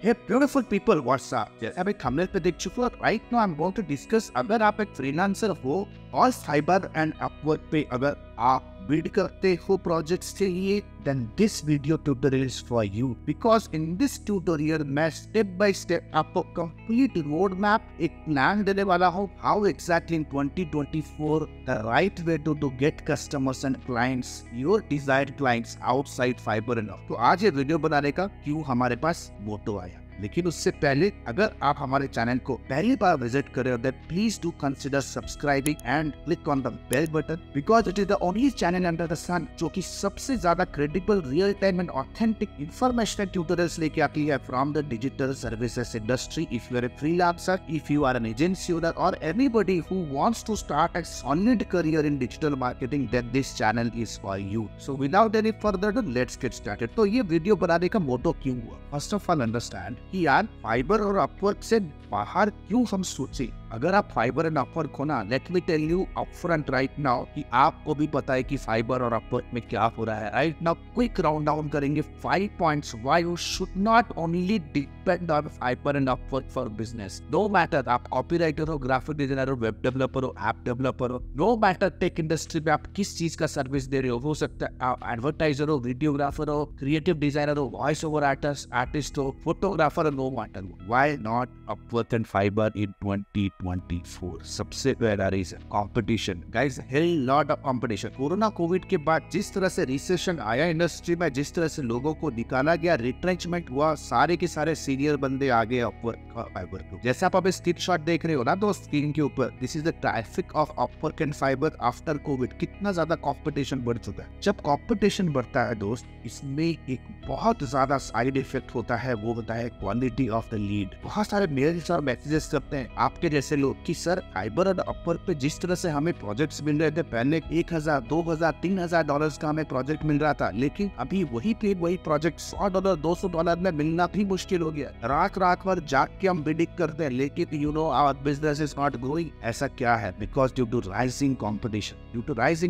Hey beautiful people, what's up? जैसे आप एक thumbnail पे देख चुके हो, right now I'm going to discuss अगर आप एक freelancer हो और फाइबर एंड अपवर्क पे अगर आप बिल्ड करते हो प्रोजेक्ट्स के लिए, then this video tutorial is for you because in this tutorial मैं step by step आपको complete road map एक प्लान देने वाला हूँ how exactly in 2024 the right way to get customers and clients, your desired clients outside fiber and upwork। तो आज ये video बनाने का क्यों हमारे पास मोटो आया, लेकिन उससे पहले अगर आप हमारे चैनल को पहली बार विजिट कर रहे हो, then please do consider subscribing and click on the bell button because it is the only channel under the sun जो कि सबसे ज्यादा credible, real time and authentic information tutorials लेके आती है from the digital services industry। If you are a freelancer, if you are an agency owner or anybody who wants to start a solid career in digital marketing, then this channel is for you। So without any further ado, let's get started। तो ये video बनाने का मोटो क्यों हुआ? First of all understand कि यार fibre और Upwork से बाहर क्यों हम सोचे। अगर आप फाइबर एंड अपवर्क हो ना, let me tell you upfront right now कि आपको भी पता है कि फाइबर और अपवर्क में क्या हो रहा है। Right now quick round down करेंगे 5 points why you should not only depend on Fiverr and Upwork for business. No matter आप कॉपीराइटर हो, ग्राफिक डिजाइनर हो, वेब डेवलपर हो, ऐप डेवलपर हो, नो मैटर टेक इंडस्ट्री में आप किस चीज का सर्विस दे रहे हो सकता है आप एडवर्टाइजर हो, वीडियोग्राफर हो, क्रिएटिव डिजाइनर हो, वॉइस ओवर आर्टिस्ट हो, फोटोग्राफर हो, no matter why not Upwork and Fiverr in 2024। सबसे पहला reason competition. Guys hell lot of competition. Corona covid के बाद जिस तरह से रिसेशन आया इंडस्ट्री में, जिस तरह से लोगों को निकाला गया, रिट्रेंचमेंट हुआ, सारे के सारे सीनियर बंदे आ गए अपवर्क फाइबर को। जैसे आप अब स्क्रीनशॉट देख रहे हो ना दोस्त स्क्रीन के ऊपर, this is the traffic of Upwork and fibre after Covid. कितना ज्यादा कंपटीशन बढ़ चुका है। जब कंपटीशन बढ़ता है दोस्त, इसमें एक बहुत ज्यादा साइड इफेक्ट होता है, वो होता है क्वालिटी ऑफ द लीड। बहुत सारे मेल्स और मैसेजेस करते हैं आपके जैसे लोग कि सर फाइबर और अपवर्क पे जिस तरह से हमें प्रोजेक्ट्स मिल रहे थे, पहले 1000, 2000, 3000 डॉलर्स का हमें प्रोजेक्ट मिल रहा था, लेकिन अभी वही प्रोजेक्ट $100, $200 में मिलना भी मुश्किल हो गया। रात भर जाग के हम बिडिंग करते हैं, लेकिन you know our business is not growing. ऐसा क्या है? Because due to rising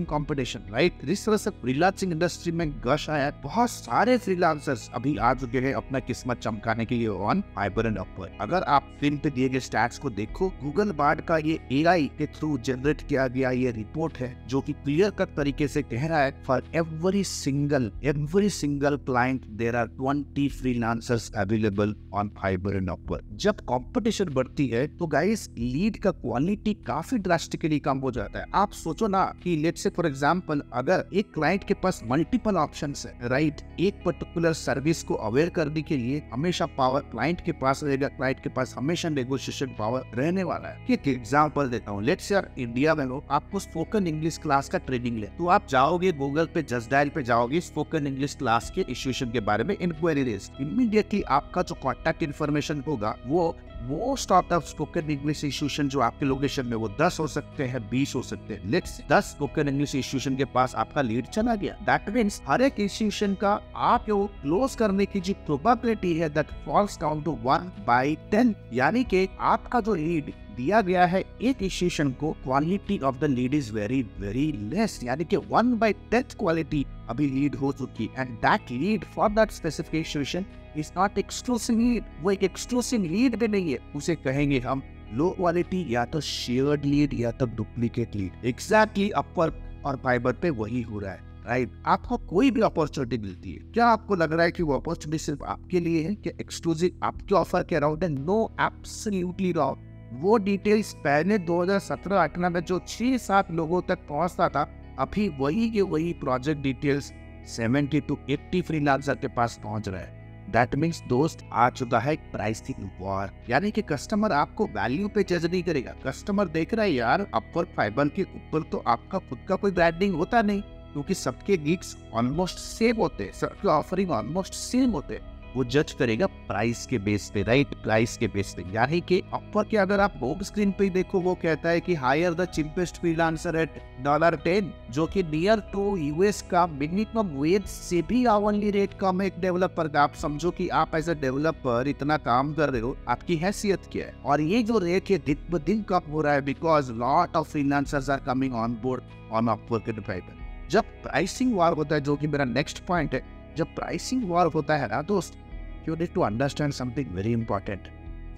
competition, right. इस तरह से फ्रीलांसिंग इंडस्ट्री में गश आया। बहुत सारे फ्रीलांसर्स अभी आ चुके हैं अपना किस्मत चमकाने के लिए ऑन फाइबर एंड अपवर्क। अगर आप स्क्रीन पे दिए गए स्टैट्स को देखो, गूगल बार्ड का ये एआई के थ्रू जनरेट किया गया ये रिपोर्ट है जो कि क्लियर कट तरीके से कह रहा है for every single client there are 20 freelancers available on Fiverr and Upwork. जब कंपटीशन बढ़ती है तो गाइस लीड का क्वालिटी काफी ड्रास्टिकली कम हो जाता है। आप सोचो ना कि लेट्स से फॉर एग्जांपल अगर एक क्लाइंट के पास मल्टीपल ऑप्शंस है, राइट, एक पर्टिकुलर सर्विस को अवेयर करने के लिए हमेशा पावर क्लाइंट के पास रहेगा, क्लाइंट के पास हमेशा नेगोशिएशन पावर रहने वाला है। एक एग्जांपल देता हूँ, लेट्स से इंडिया में हो, आपको स्पोकन इंग्लिश क्लास का ट्रेनिंग ले, तो आप जाओगे गूगल पे, जस्ट डायल पे जाओगे, स्पोकन इंग्लिश क्लास के इश्यूएशन के बारे में इंक्वायरी रेज। इमीडिएटली आपका जो कॉन्टैक्ट इन्फॉर्मेशन होगा वो most of the spoken English institution जो आपके लोकेशन में वो 10 हो सकते हैं, 20 हो सकते हैं। लेट्स 10 स्पोकन इंग्लिश इंस्टीट्यूशन के पास आपका लीड चला गया। दैट मींस हर एक इंस्टीट्यूशन का आप जो क्लोज करने की जो प्रोबेबिलिटी है दैट फॉल्स डाउन टू 1/10, यानी कि आपका जो लीड दिया गया है एक इंस्टीट्यूशन को, quality of the lead is very less, यानी कि 1/10 क्वालिटी अभी लीड हो चुकी। And that lead for that specific institution is not exclusive lead. वो एक एक्सक्लूसिव लीड भी नहीं है, उसे कहेंगे हम लो क्वालिटी या तो शेयर्ड लीड या तो डुप्लीकेट लीड। एग्जैक्टली अपवर्क और फाइबर पे वही हो रहा है, राइट। आपको कोई भी अपॉर्चुनिटी मिलती है, क्या आपको लग रहा है कि वो अपॉर्चुनिटी सिर्फ आपके लिए है, क्या एक्सक्लूसिव आपके ऑफर के अराउंड है? No, absolutely wrong. वो डिटेल्स पहले 2017-18 में जो 6-7 लोगों तक पहुंचता था, अभी वही प्रोजेक्ट डिटेल्स 70 to 80 फ्रीलांसर के पास पहुंच रहा है। दैट मीन्स दोस्त आ चुका है प्राइसिंग वॉर, यानी कि कस्टमर आपको वैल्यू पे जज नहीं करेगा। कस्टमर देख रहा है यार अपवर्क फाइबर के ऊपर तो आपका खुद का कोई ब्रांडिंग होता नहीं, क्योंकि सबके गिग्स ऑलमोस्ट सेम होते हैं, सबके ऑफरिंग ऑलमोस्ट सेम होते हैं। वो जज करेगा प्राइस के बेस पे, राइट, प्राइस के बेस पे। यानी कि अपवर्क के अगर आप होम स्क्रीन पे देखो, वो कहता है कि hire the cheapest freelancer at $10, जो कि नियर टू यूएस का मिनिमम वेज से भी आवरली रेट कम है एक डेवलपर का। आप समझो कि आप एज अ डेवलपर इतना काम कर रहे हो, आपकी हैसियत क्या है? और ये जो रेट है दिन ब दिन कम हो रहा है because lot of freelancers are coming on board on Upwork and Fiverr. जब प्राइसिंग वॉर होता है, जो कि मेरा नेक्स्ट पॉइंट है, जब प्राइसिंग वॉर होता है ना दोस्त, you need to understand something very important.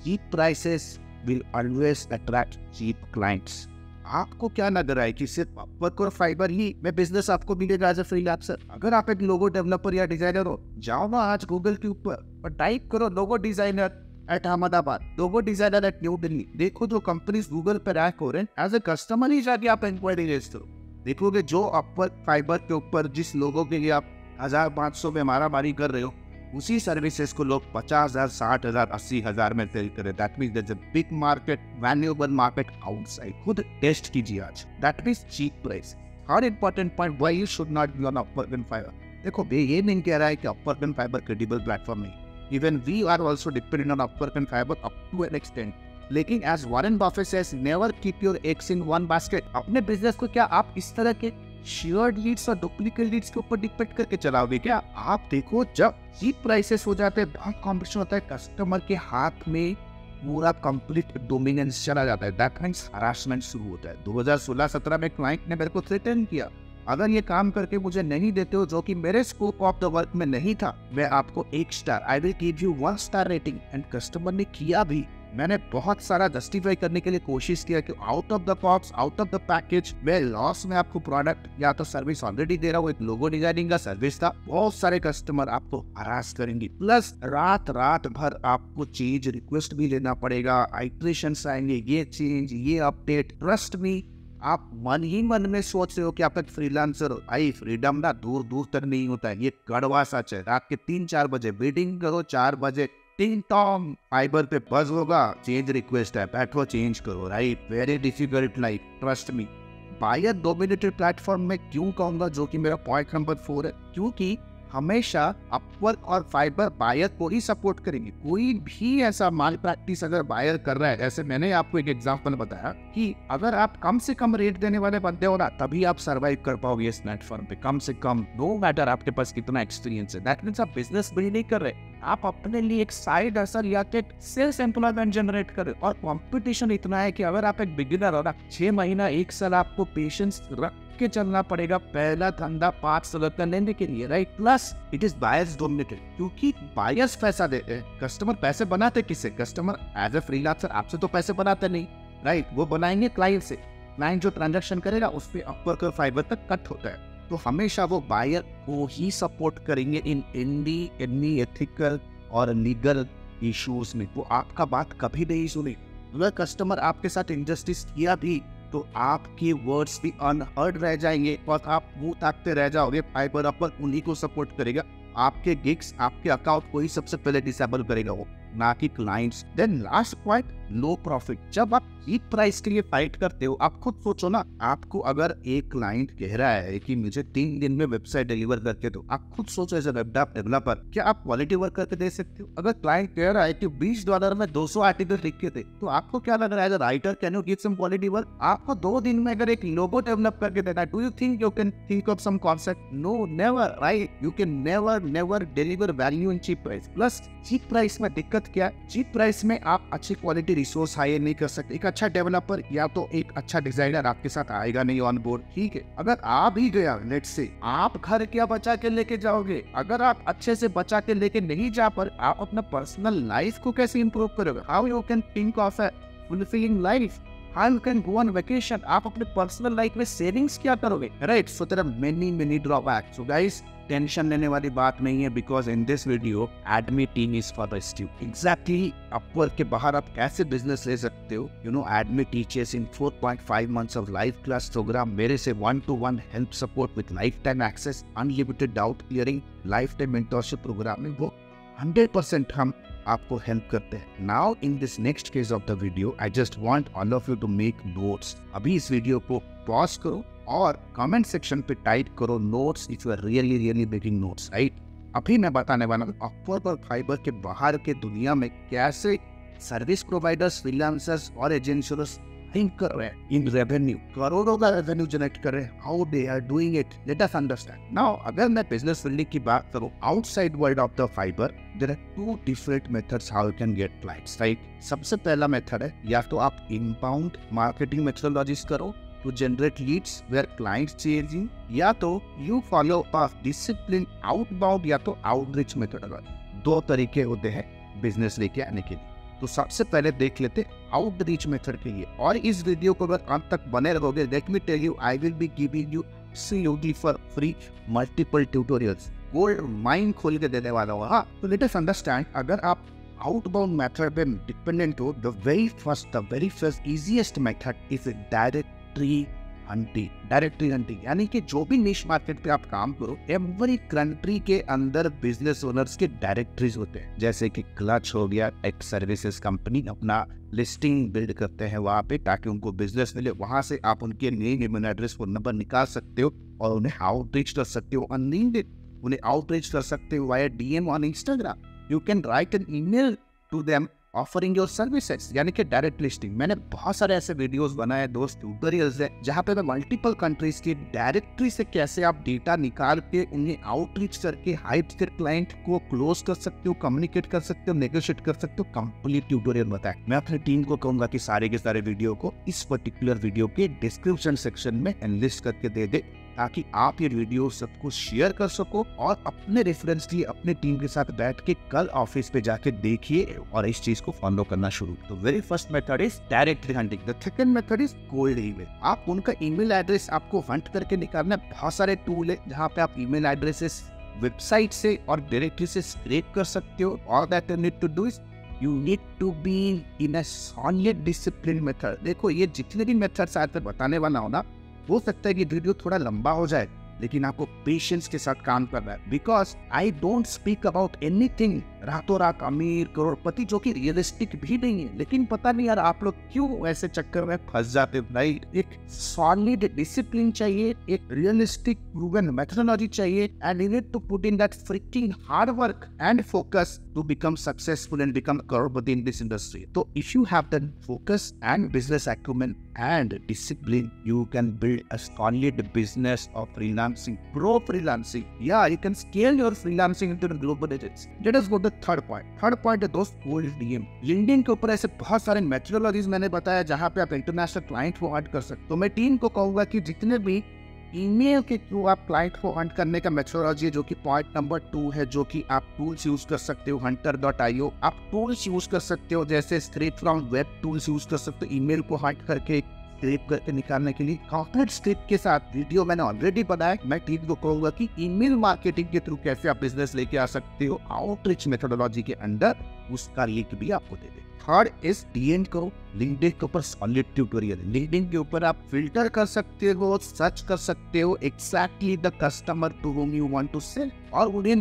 Cheap prices will always attract cheap clients. आपको क्या लग रहा है कि सिर्फ Upwork और Fiverr ही में बिजनेस आपको मिलेगा एज ए फ्रीलांसर? अगर आप एक लोगो डेवलपर या डिजाइनर हो, जाओ ना आज गूगल के ऊपर और टाइप करो लोगो डिजाइनर एट अहमदाबाद, लोगो डिजाइनर एट न्यू दिल्ली। देखो जो कंपनीज गूगल पे रैंक हो रहे हैं, एज ए कस्टमर ही जाके आप इंक्वायरी रेज करो। देखोगे जो Upwork Fiverr के ऊपर जिस लोगों के लिए आप 1500 में मारामारी कर रहे हो, उसी सर्विसेज को लोग 50,000, 60,000, 80,000 में सेल करे। That means there is a big market, valuable market outside. खुद टेस्ट कीजिए आज। That means cheap price. हर important point why you should not be on Upwork and Fiverr। देखो मैं ये नहीं कह रहा है कि Upwork and Fiverr credible platform नहीं। Even we are also dependent on Upwork and Fiverr up to an extent. लेकिन as Warren Buffett says, never keep your eggs in one basket. अपने बिजनेस को क्या आप इस तरह के शेयर्ड लीड्स और डुप्लीकेट लीड्स के ऊपर डिपेंड करके चलाओगे क्या? आप देखो जब चीप प्राइसेस हो जाते हैं, बहुत कॉम्पिटिशन होता है, कस्टमर के हाथ में पूरा कंप्लीट डोमिनेंस चला जाता है। दैट मींस हरासमेंट शुरू होता है। 2016-17 में क्लाइंट ने मेरे को थ्रेटन किया, अगर ये काम करके मुझे नहीं देते हो जो कि मेरे स्कोप ऑफ द वर्क में नहीं था, मैं आपको 1 star, I will give you 1 star rating. And customer ने किया भी। मैंने बहुत सारा जस्टिफाई करने के लिए कोशिश किया कि out of the box, out of the package, मैं लॉस में आपको प्रोडक्ट या तो सर्विस ऑलरेडी दे रहा हूँ। एक लोगो डिजाइनिंग का सर्विस था, बहुत सारे कस्टमर आपको हरास करेंगे, प्लस रात भर आपको चेंज रिक्वेस्ट भी लेना पड़ेगा, आइट्रेशंस आएंगे, ये चेंज, ये अपडेट। ट्रस्ट मी, आप मन ही मन में सोच रहे हो कि आप एक फ्रीलांसर हो। आई फ्रीडम ना दूर तक नहीं होता है, ये कड़वा सच है। रात के 3-4 बजे मीटिंग करो, 4 बजे टिंग टॉन्ग फाइबर पे बज होगा, चेंज रिक्वेस्ट है, बैठो चेंज करो। Right, very difficult life, trust me. Buyer dominated platform में क्यों कहूंगा, जो कि मेरा पॉइंट नंबर 4 है, क्योंकि हमेशा Upwork और Fiverr बायर को ही सपोर्ट करेंगे। कोई भी ऐसा माल प्रैक्टिस अगर बायर कर रहा है, जैसे मैंने आपको एक एग्जांपल बताया कि अगर आप कम से कम रेट देने वाले बंदे हो ना, तभी आप सर्वाइव कर पाओगे इस प्लेटफॉर्म पे। कम से कम, नो मैटर आपके पास कितना एक्सपीरियंस है। दैट मींस आप बिजनेस बिल्ड नहीं कर रहे, आप अपने लिए एक साइड हसल या कि सेल्स एम्प्लॉयमेंट जनरेट कर रहे। और कंपटीशन इतना है कि अगर आप एक बिगिनर हो ना, 6 महीना 1 साल आपको पेशेंस रख के चलना पड़ेगा पहला धंधा 5 साल का लेने के लिए। Right, plus it is buyers dominated, क्योंकि बायर्स पैसा देते हैं। कस्टमर पैसे बनाते किससे? कस्टमर एज ए फ्रीलांसर आपसे तो पैसे बनाते नहीं। राइट, वो बनाएंगे क्लाइंट से। क्लाइंट जो ट्रांजैक्शन करेगा उस पे Upwork और Fiverr तक कट होता है। तो हमेशा वो बायर को ही सपोर्ट करेंगे इन एनी एथिकल और लीगल इश्यूज में। वो आपका बात कभी नहीं सुने। अगर कस्टमर आपके साथ इंजस्टिस किया भी तो आपके वर्ड्स भी अनहर्ड रह जाएंगे और आप मुंह ताकते रह जाओगे। Fiverr Upwork उन्हीं को सपोर्ट करेगा। आपके गिग्स, आपके अकाउंट को ही सबसे पहले डिसेबल करेगा वो, ना कि क्लाइंट्स। देन लास्ट पॉइंट, लो प्रॉफिट। जब आप चीप प्राइस के लिए फाइट करते हो, आप खुद सोचो ना, आपको अगर एक क्लाइंट कह रहा है कि मुझे 3 दिन में वेबसाइट डिलीवर करके दो, आप खुद सोचो एज अ वेब डेवलपर, क्या आप क्वालिटी वर्क करके दे सकते हो? अगर क्लाइंट कह रहा है कि $20 में 200 आर्टिकल लिख के दे, तो आपको क्या लग रहा है as a writer, can you give some quality work? आपको 2 दिन में अगर एक लोगो डेवलप करके देना है, do you think you can think of some concept? No, never. Right, you can never deliver value in cheap price. Plus cheap price में दिक्कत क्या है? चीप प्राइस में आप अच्छी क्वालिटी रिसोर्स हायर नहीं कर सकते। एक अच्छा डेवलपर या तो एक अच्छा डिजाइनर आपके साथ आएगा नहीं ऑन बोर्ड। ठीक है, अगर आ भी गया, लेट्स से, आप घर क्या बचा के लेके जाओगे? अगर आप अच्छे से बचा के लेके नहीं जा पर, आप अपना पर्सनल लाइफ को कैसे इंप्रूव करोगे? How you can think of a fulfilling life? How you can go on vacation? आप अपने पर्सनल लाइफ में सेविंग्स क्या करोगे? Right, so there are many drawbacks. So guys, tension लेने वाली बात नहीं है, because in this video Edmy team is for the student. Exactly Upwork के बाहर आप कैसे बिजनेस ले सकते हो? You know, Edmy teachers in 4.5 months of live class program, मेरे से 1-to-1 help support with lifetime access, unlimited doubt clearing, lifetime mentorship program में वो 100% हम आपको हेल्प करते हैं। Now in this next case of the video, I just want all of you to make notes. अभी इस video को pause करो और कमेंट सेक्शन पे टाइप करो notes if you are really making notes. Right, अभी मैं बताने वाला हूँ Upwork और Fiverr के बाहर के दुनिया में कैसे सर्विस प्रोवाइडर्स, फ्रीलांसर्स और एजेंसीज थिंक कर रहे हैं इन रेवेन्यू, करोड़ों का रेवेन्यू जनरेट कर रहे हैं। How they are doing it, let us understand. Now अगर मैं बिजनेस बिल्डिंग की बात करूं outside world of the Fiverr, there are 2 different methods how you can get clients. Right, सबसे पहला मेथड है, या तो आप इनबाउंड मार्केटिंग मेथोडोलॉजीज करो to generate leads where clients chasing, या तो you follow a disciplined outbound या तो outreach methodology। दो तरीके होते हैं बिजनेस लेके आने के लिए। तो सबसे पहले देख लेते आउटरीच मेथड के लिए। और इस वीडियो को अगर अंत तक बने रहोगे, let me tell you, I will be giving you absolutely for free multiple tutorials, gold mine खोल के देने वाला हूँ। हाँ, तो लेट अस अंडरस्टैंड, अगर आप आउटबाउंड मेथड पे डिपेंडेंट हो, the very first easiest method is directory hunting. यानी कि जो भी निश मार्केट पे आप काम करो, एवरी कंट्री के अंदर बिजनेस ओनर्स के डायरेक्टरीज होते हैं। जैसे कि क्लच हो गया, एक सर्विसेज कंपनी अपना लिस्टिंग बिल्ड करते हैं वहाँ पे ताकि उनको बिजनेस मिले। वहां से आप उनके name, email address, phone number निकाल सकते हो और उन्हें आउटरीच कर सकते हो। अनलिमिटेड उन्हें आउटरीच कर सकते हो via DM on Instagram. You can write an email to them offering your services, यानी कि डायरेक्ट लिस्टिंग। मैंने बहुत सारे ऐसे वीडियोस बनाए, दोस्त ट्यूटोरियल्स है, जहाँ पे मैं मल्टीपल कंट्रीज की डायरेक्टरी से कैसे आप डेटा निकाल के उन्हें आउटरीच करके हाइट क्लाइंट को क्लोज कर सकते हो, कम्युनिकेट कर सकते हो, नेगोशिएट कर सकते हो, कंप्लीट ट्यूटोरियल बताया। मैं अपनी टीम को कहूंगा कि सारे के सारे वीडियो को इस पर्टिकुलर वीडियो के डिस्क्रिप्शन सेक्शन में एनलिस्ट करके दे दे, ताकि आप ये वीडियो सबको शेयर कर सको और अपने रेफरेंस के लिए अपने टीम के साथ बैठ के कल ऑफिस पे जाके देखिए और इस चीज को फॉलो करना शुरू। तो very first method is directly hunting. The second method is cold email. आप उनका ईमेल एड्रेस आपको हंट करके निकालना। बहुत सारे टूल है जहाँ पे आप ईमेल एड्रेसेस वेबसाइट से और डायरेक्टली से स्क्रैप कर सकते हो। All that you need to do is you need to be in a solid discipline method. देखो, ये जितने भी मेथड्स आज तक बताने वाला हो ना, हो सकता है कि वीडियो थोड़ा लंबा हो जाए, लेकिन आपको पेशेंस के साथ काम करना है। Because I don't speak about anything रातों रात अमीर करोड़पति, जो कि रियलिस्टिक भी नहीं है। लेकिन पता नहीं यार आप लोग क्यों ऐसे चक्कर में फंस जाते हो। भाई, एक सॉलिड डिसिप्लिन चाहिए, एक रियलिस्टिक प्रूवन मेथोडोलॉजी चाहिए, and you need to put in that freaking hard work and focus to become successful and become crorepati in this industry. So if you have that focus and business acumen and discipline, you can build a solid business of freelancing, pro freelancing. Yeah, you can scale your freelancing into the global agency. Let us go to the third point. Third point है दोस्त, cold DM. LinkedIn के ऊपर ऐसे बहुत सारे methodologies मैंने बताया जहाँ पे आप इंटरनेशनल क्लाइंट को हंट कर सकते हो। तो मैं टीम को कहूंगा कि जितने भी ईमेल के थ्रू आप क्लाइंट को हंट करने का मेथोडोलॉजी है, जो कि पॉइंट नंबर 2 है, जो कि आप टूल्स यूज कर सकते हो, hunter.io। आप टूल्स यूज कर सकते हो जैसे script from web tools use कर सकते हो ईमेल को हंट करके स्क्रिप्ट करके निकालने के लिए। कॉर्पोरेट स्क्रिप्ट के साथ वीडियो मैंने ऑलरेडी बनाया। मैं टीम को कहूंगा कि ईमेल मार्केटिंग के थ्रू कैसे आप बिजनेस लेके आ सकते हो आउटरीच मेथोडोलॉजी के अंदर, उसका लिंक भी आपको दे दे। थर्ड इज DN करो। लिंक्डइन के ऊपर सॉलिड ट्यूटोरियल। लिंक्डइन के ऊपर आप फिल्टर कर सकते हो, सर्च कर सकते हो exactly the customer to whom you want to sell, और उन्हें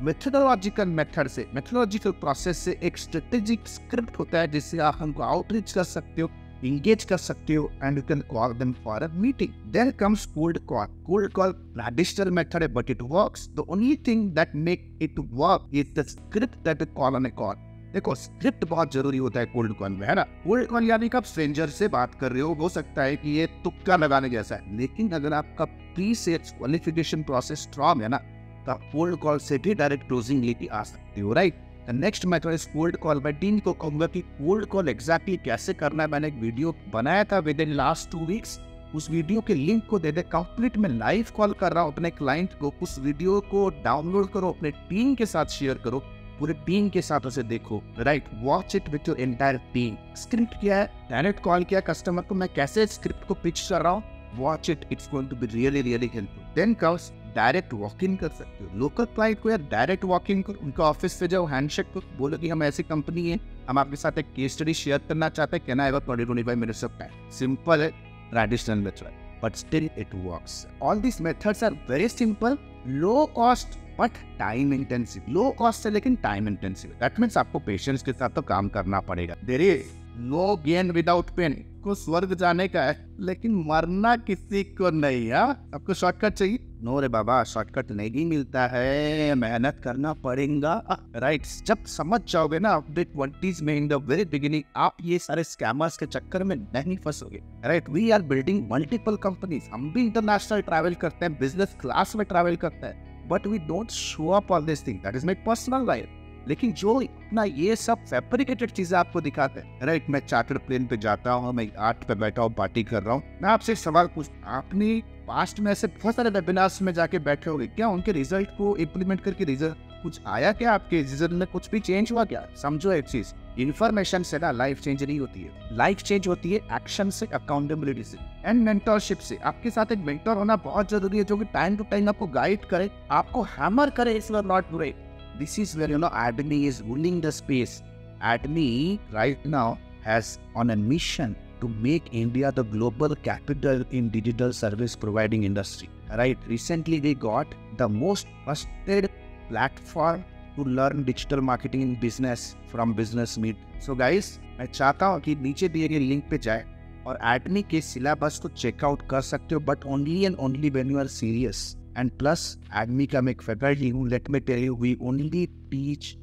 मेथोडोलॉजिकल प्रोसेस से एक स्ट्रेटेजिक स्क्रिप्ट होता है जिससे आप हमको आउटरीच कर सकते हो, engage कर सकते हो, and you can call them for a meeting. Then comes cold call. Cold call traditional method, but it works. The only thing that make it work is the script that you call on a call. देखो, script बहुत जरूरी होता है cold call में, है ना। Cold call यानी कि आप स्ट्रेंजर से बात कर रहे हो सकता है कि ये तुक्का लगाने जैसा है, लेकिन अगर आपका pre sales qualification process strong है ना, तो आप कोल्ड कॉल से भी डायरेक्ट क्लोजिंग लेके आ सकते हो, right. Next method is cold call. मैं टीम को कहूंगा कि कोल्ड कॉल एग्जैक्टली कैसे करना है। मैंने एक वीडियो बनाया था विद इन लास्ट 2 वीक्स, उस वीडियो के लिंक को दे दे। कंप्लीट में लाइव कॉल कर रहा हूँ अपने क्लाइंट को। उस वीडियो को डाउनलोड करो, अपने टीम के साथ शेयर करो, पूरे टीम के साथ उसे देखो, right. Watch it with your entire team. Script क्या है, डायरेक्ट कॉल किया कस्टमर को, मैं कैसे स्क्रिप्ट को पिच कर रहा हूँ, watch it, it's going to be really helpful. Then comes direct walk in कर सकते हो। लोकल क्लाइंट को यार डायरेक्ट वॉक इन करो, उनका ऑफिस पे जाओ, हैंडशेक करो, बोलो कि हम ऐसी कंपनी है, हम आपके साथ एक केस स्टडी शेयर करना चाहते हैं, कहना है 20-25 मिनट्स ऑफ टाइम। सिंपल है, traditional method, but still it works. All these methods are very simple, low cost but time intensive. Low cost है लेकिन time intensive. That means आपको patience के साथ तो काम करना पड़ेगा। There is no gain without pain. को स्वर्ग जाने का है लेकिन मरना किसी को नहीं है। आपको शॉर्टकट चाहिए? नो रे बाबा, शॉर्टकट नहीं मिलता है, मेहनत करना पड़ेगा, राइट। जब समझ जाओगे ना अपने 20s में, इन द वेरी बिगिनिंग, आप ये सारे स्कैमर्स के चक्कर में नहीं फंसोगे, right. We are building multiple companies. हम भी इंटरनेशनल ट्रैवल करते हैं, बिजनेस क्लास में ट्रैवल करते हैं, but we don't show up all this thing, that is my personal life. लेकिन जो इतना ये सब फैब्रिकेटेड चीजें आपको दिखाते हैं, राइट। मैं चार्टर्ड प्लेन पे जाता हूँ, मैं आर्ट पे बैठा हूँ, पार्टी कर रहा हूँ, मैं आपसे सवाल पूछ, आपने पास्ट में ऐसे बहुत सारे वेबिनार्स में जाके बैठे होंगे क्या, उनके रिजल्ट को इम्प्लीमेंट करके रिजल्ट कुछ आया क्या आपके डिसीजन में, कुछ भी चेंज हुआ क्या? समझो एक चीज, इन्फॉर्मेशन से ना लाइफ चेंज नहीं होती है, लाइफ चेंज होती है एक्शन से, अकाउंटेबिलिटी से एंड मेंटरशिप से। आपके साथ एक मेंटर होना बहुत जरूरी है, जो कि टाइम टू टाइम आपको गाइड करे, आपको हैमर करे, इस वर not break. This is where ADME is ruling the space. ADME right now has on a mission to make India the global capital in digital service providing industry. Right? Recently we got the most trusted platform to learn digital marketing in business from Business Meet. So guys, मैं चाहता हूँ कि नीचे दिए गए link पे जाए और ADME के सिलेबस को चेकआउट कर सकते हो, but only and only when you are serious. And plus ADME का मैं एक फैकल्टी हूँ, let me tell you, we only teach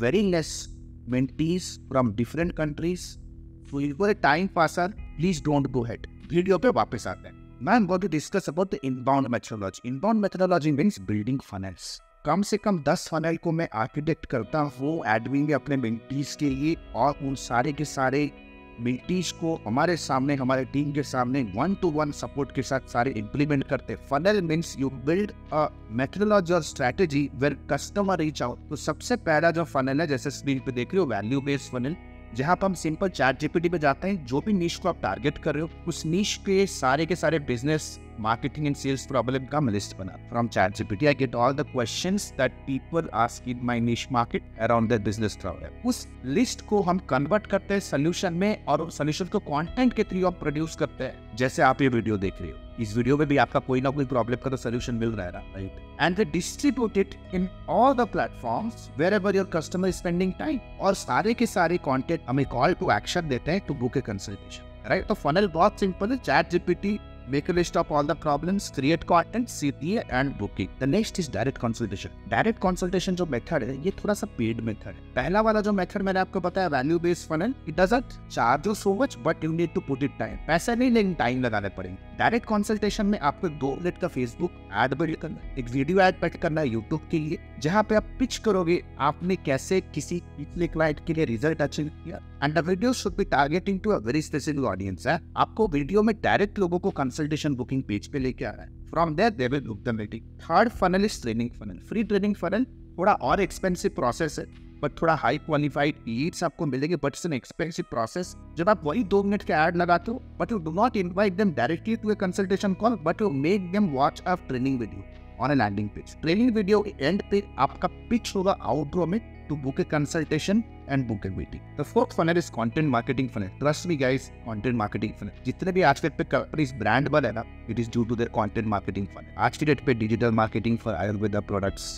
very less mentees from different countries. So if you are a time passer, please don't go ahead. Video पे वापस आते हैं। Now I'm going to discuss about the inbound methodology. Inbound methodology means building funnels. कम से कम 10 funnel को मैं architect करता हूँ ADME में अपने मेंटीज के लिए, और उन सारे के सारे मेंटीज को हमारे सामने, हमारे टीम के सामने 1-to-1 सपोर्ट के साथ सारे इम्प्लीमेंट करते हैं। Funnel means you build a methodology और strategy where customer reach out. तो सबसे पहला जो फनल है, जैसे स्क्रीन पे देख रहे हो, वैल्यू बेस्ड फनल, जहाँ पर हम सिंपल ChatGPT पे जाते हैं, जो भी नीश को आप टारगेट कर रहे हो, उस नीश के सारे business, marketing and sales problem का लिस्ट बना। From ChatGPT I get all the questions that people ask in my niche market around their business problem. उस लिस्ट को हम कन्वर्ट करते हैं सोल्यूशन में, और उस सोल्यूशन को कंटेंट के थ्रू आप प्रोड्यूस करते हैं। जैसे आप ये वीडियो देख रहे हो, इस वीडियो में भी आपका कोई ना कोई प्रॉब्लम का तो सोल्यूशन मिल रहा है, right? And they distribute it in all the platforms wherever your customer is spending time, और सारे के सारे कंटेंट हमें कॉल टू एक्शन देते हैं to book a consultation, right? तो फनल बहुत सिंपल है। ChatGPT, make a list of all the problems, create content, CTA and booking. The next is direct consultation. Direct consultation जो method है, ये थोड़ा सा पेड मेथड है। पहला वाला जो मेथड मैंने आपको बताया, value based funnel, it doesn't charge you so much, but you need to put it time. पैसा नहीं, लेकिन टाइम लगाने पड़ेंगे। डायरेक्ट कंसल्टेशन में आपको 2 मिनट का फेसबुक एड बिल्ड करना है, एक वीडियो एड बिल्ड करना है यूट्यूब के लिए, जहाँ पे आप पिच करोगे आपने कैसे किसी पिछले क्लाइंट के लिए रिजल्ट अचीव किया। And the video should be targeting to a very specific audience है। आपको वीडियो में डायरेक्ट लोगों को कंसल्टेशन बुकिंग पेज पे लेके आ रहा है। From there they will book the meeting. Third funnel is training funnel. Free training funnel थोड़ा और एक्सपेंसिव प्रोसेस है, बट थोड़ा हाई क्वालिफाइड लीड्स आपको मिलेंगे, but it's an expensive process. जब आप वही 2 मिनट का ऐड लगाते हो, but you do not invite them directly to a consultation call, but you make them watch a training video on a landing page. Training video के and पे आपका pitch होगा आउटरो में to book a consultation and book a meeting. The fourth funnel is content marketing funnel. Trust me guys, content marketing funnel. जितने भी आज के date पे कंपनीज ब्रांड बने ना, it is due to their content marketing funnel. आज की date पे digital marketing for Ayurveda products,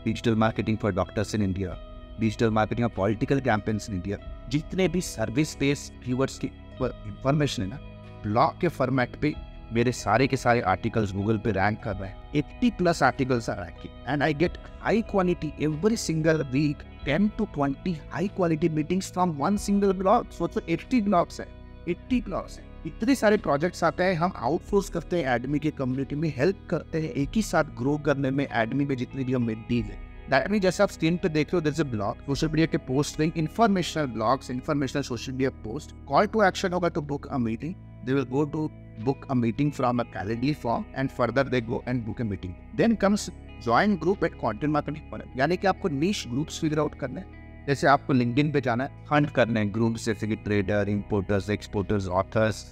digital marketing for doctors in India, digital marketing of political campaigns in India, जितने भी सर्विस बेस्ड व्यूअर्स की information है ना, ब्लॉग के format पे मेरे सारे के सारे आर्टिकल्स गूगल पे रैंक कर रहे हैं। 80+ articles are ranking and I get high quality every single week, 10 to 20 high quality meetings from one single blog. सोचो 80 ब्लॉग्स है, 80 ब्लॉग्स है। इतने सारे प्रोजेक्ट्स आते हैं, हम आउटसोर्स करते हैं ADME की कम्युनिटी में, हेल्प करते हैं एक ही साथ ग्रो करने में ADME में जितने भी हम मेंटीज हैं। दैट मीन जैसे आप स्क्रीन पे देख रहे हो, there is a blog, social media के post link, informational blogs, informational social media post, call to action होगा to book a meeting. They will go to book a meeting from a Calendly form and further they go and book a meeting. Then comes join group at content marketing funnel. यानी कि आपको niche groups figure out करना है। जैसे आपको LinkedIn पे जाना है, हंट करना है ग्रुप्स जैसे कि trader, importers, exporters, authors,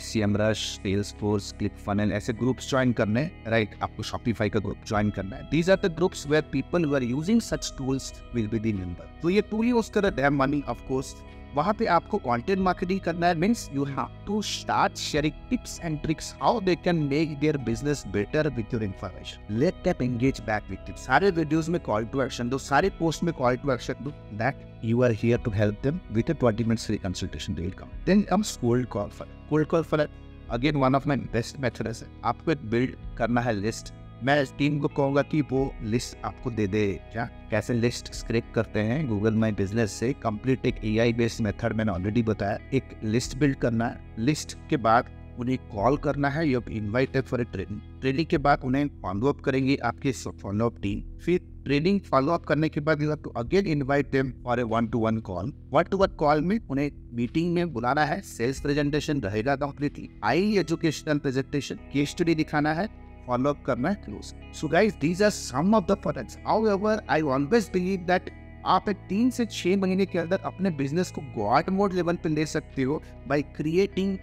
SEMrush, Salesforce, ClickFunnels, ऐसे ग्रुप्स ज्वाइन करने हैं, राइट? आपको Shopify का ग्रुप ज्वाइन करना है। These are the groups where people who are using such tools will be the member. तो ये टूल यूज कर रहे हैं मनी, ऑफ कोर्स। वहाँ पे आपको कंटेंट मार्केटिंग करना है, means you have to start sharing tips and tricks how they can make their business better with your information. Let them engage back with it. सारे videos में call to action दो, सारे post में call to action दो, that you are here to help them with a 20 minutes free consultation. They will come. Then comes cold call funnel. Cold call funnel again one of my best methods है। आपको एक build करना है list. मैं team को कहूँगा कि वो लिस्ट आपको दे दे। क्या कैसे लिस्ट स्क्रैप करते हैं गूगल माई बिजनेस से, कंप्लीट एक AI बेस्ड मेथड मैंने ऑलरेडी बताया। एक लिस्ट बिल्ड करना है, लिस्ट के बाद उन्हें कॉल करना है, you invite for a training. Training के बाद उन्हें फॉलोअप करेंगे आपके फॉलोअप टीम। फिर ट्रेनिंग फॉलोअप करने के बाद you have to again invite them for a 1-to-1 call. 1-to-1 call में उन्हें मीटिंग में बुलाना है, सेल्स प्रेजेंटेशन रहेगा completely, high educational presentation, case study दिखाना है, फॉलो अप करना है close. So guys, these are some of the points. However, I always believe that आप एक 3 से 6 महीने के अंदर अपने बिजनेस को गॉड मोड लेवल पे ले सकते हो बाय क्रिएटिंग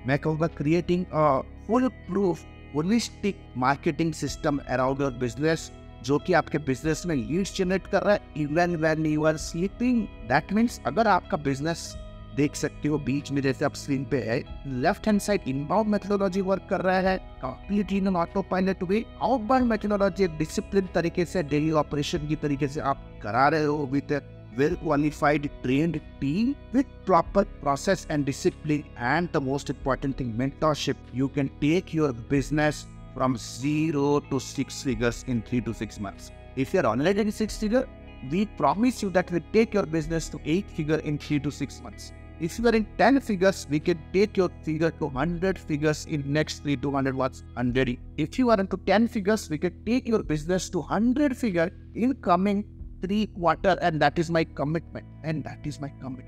मैं कहूँगा creating full proof holistic marketing system around your business, जो कि आपके बिजनेस में लीड्स जनरेट कर रहा है even when you are sleeping. That means अगर आपका बिजनेस देख सकते हो बीच में जैसे आप स्क्रीन पे है, left hand side inbound methodology work कर रहा है completely in auto pilot way. Outbound methodology discipline तरीके से डेली ऑपरेशन की तरीके से आप करा रहे हो with well qualified trained team with proper process and discipline, and the most important thing, mentorship. You can take your business from 0 to 6 figures in 3 to 6 months. If you're already in 6 figure, we promise you that we'll take your business to 8 figure in 3 to 6 months. If you are in 10 figures, we can take your figure to 100 figures in next 3 to 100 months. If you are into 10 figures, we can take your business to 100 figure in coming 3 quarters, and that is my commitment.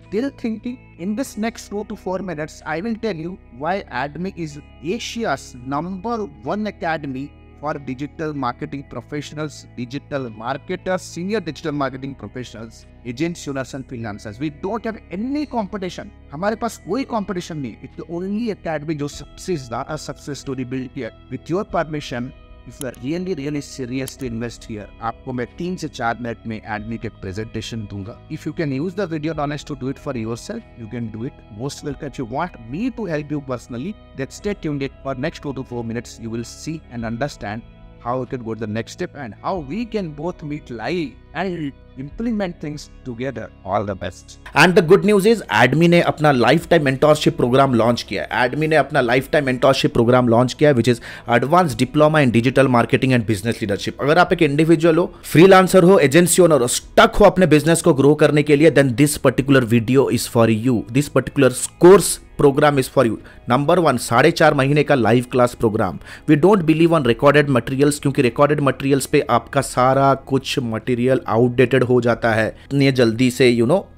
Still thinking, in this next 2 to 4 minutes, I will tell you why ADME is Asia's #1 academy for digital marketing professionals, digital marketers, senior digital marketing professionals, agents, owners and freelancers. We don't have any competition. हमारे पास कोई competition नहीं. It's the only academy जो सबसे ज़्यादा success story build किया. With your permission, if you are really serious to invest here, आपको मैं 3 से 4 मिनट में ADME के presentation दूंगा. If you can use the video knowledge to do it for yourself, you can do it. Most welcome. If you want me to help you personally, then stay tuned for next 2 to 4 minutes. You will see and understand how we can go to the next step and how we can both meet live and implement things together. All the best. And the good news is ADME ने अपना lifetime mentorship programme launch किया है. ADME ने अपना lifetime mentorship programme launch किया है which is advance diploma in digital marketing and business leadership. अगर आप एक इंडिविजुअल हो, फ्रीलांसर हो, एजेंसी ओनर हो, स्टक हो अपने बिजनेस को ग्रो करने के लिए, then this particular video is for you. This particular course programme is for you. Number 1, 4.5 महीने का live class programme. We don't believe on recorded materials, क्योंकि रिकॉर्डेड मटेरियल्स पे आपका सारा कुछ मटेरियल आउटडेटेड हो जाता है. इतनी जल्दी से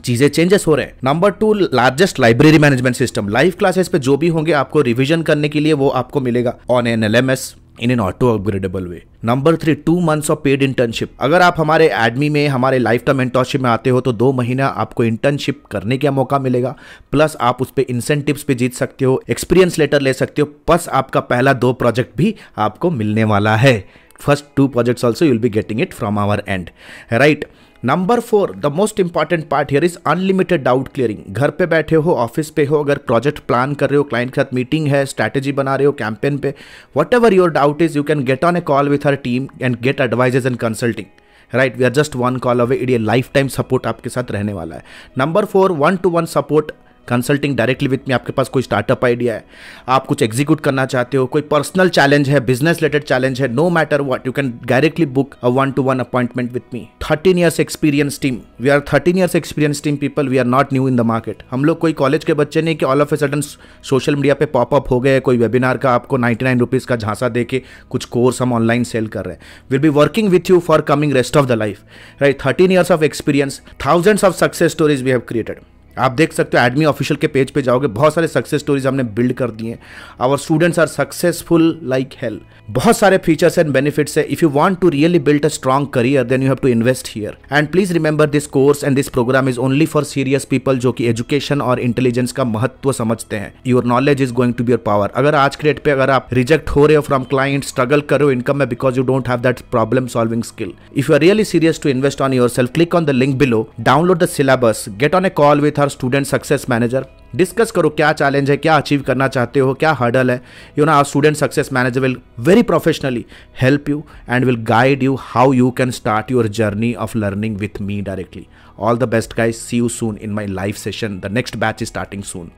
चीजें चेंजेस हो रहे हैं. Number 2, largest library management system. Live classes पे जो भी होंगे आपको रिवीजन करने के लिए वो आपको मिलेगा on an LMS in an auto upgradable way. Number 3, 2 months of paid internship. अगर आप हमारे ADME में हमारे लाइफ टाइम मेंटोरशिप में आते हो तो 2 महीना आपको इंटर्नशिप करने का मौका मिलेगा. प्लस आप उस पर इंसेंटिव्स पे जीत सकते हो, एक्सपीरियंस लेटर ले सकते हो, प्लस आपका पहला 2 प्रोजेक्ट भी आपको मिलने वाला है. First 2 projects also you will be getting it from our end, right? Number 4, the most important part here is unlimited doubt clearing. घर पे बैठे हो, ऑफिस पे हो, अगर प्रोजेक्ट प्लान कर रहे हो, क्लाइंट के साथ मीटिंग है, स्ट्रैटेजी बना रहे हो कैंपेन पे, whatever your doubt is, you can get on a call with our team and get advices and consulting. Right, we are just 1 call away. ये लाइफ टाइम सपोर्ट आपके साथ रहने वाला है. Number 4, 1-to-1 support consulting directly with me. आपके पास कोई startup idea है, आप कुछ एग्जीक्यूट करना चाहते हो, कोई पर्सनल चैलेंज है, बिजनेस रिलेटेड चैलेंज है, no matter what, you can directly book a 1-to-1 appointment with me. 13 years experience team. We are 13 years experience team people. We are not new in the market. हम लोग कोई college के बच्चे नहीं कि all of a sudden social media पे pop up हो गए, कोई वेबिनार का आपको 99 रुपीज़ का झांसा दे के कुछ कोर्स हम ऑनलाइन सेल कर रहे हैं. Will be working with you for coming rest of the life. Right, 13 years of experience, thousands of success stories we have created. आप देख सकते हो ADME ऑफिशियल के पेज पे जाओगे, बहुत सारे सक्सेस स्टोरीज हमने बिल्ड कर दिए हैं. Our students are successful like hell. बहुत सारे फीचर्स एंड बेनिफिट्स है. If you want to really build a strong career, then you have to invest here. And please remember, this course and this programme is only for serious people जो कि education और intelligence का महत्व समझते हैं. Your knowledge is going to be your power. अगर आज के डेट पे अगर आप रिजेक्ट हो रहे हो फ्रॉम क्लाइंट, स्ट्रगल कर रहे हो इनकम में because you don't have that problem solving skill, if you are really serious to invest on yourself, click on the link below, download the syllabus, get on a call with our student success manager. Discuss करो क्या challenge है, क्या achieve करना चाहते हो, क्या hurdle है. Our student success manager will very professionally help you and will guide you how you can start your journey of learning with me directly. All the best guys. See you soon in my live session. The next batch is starting soon.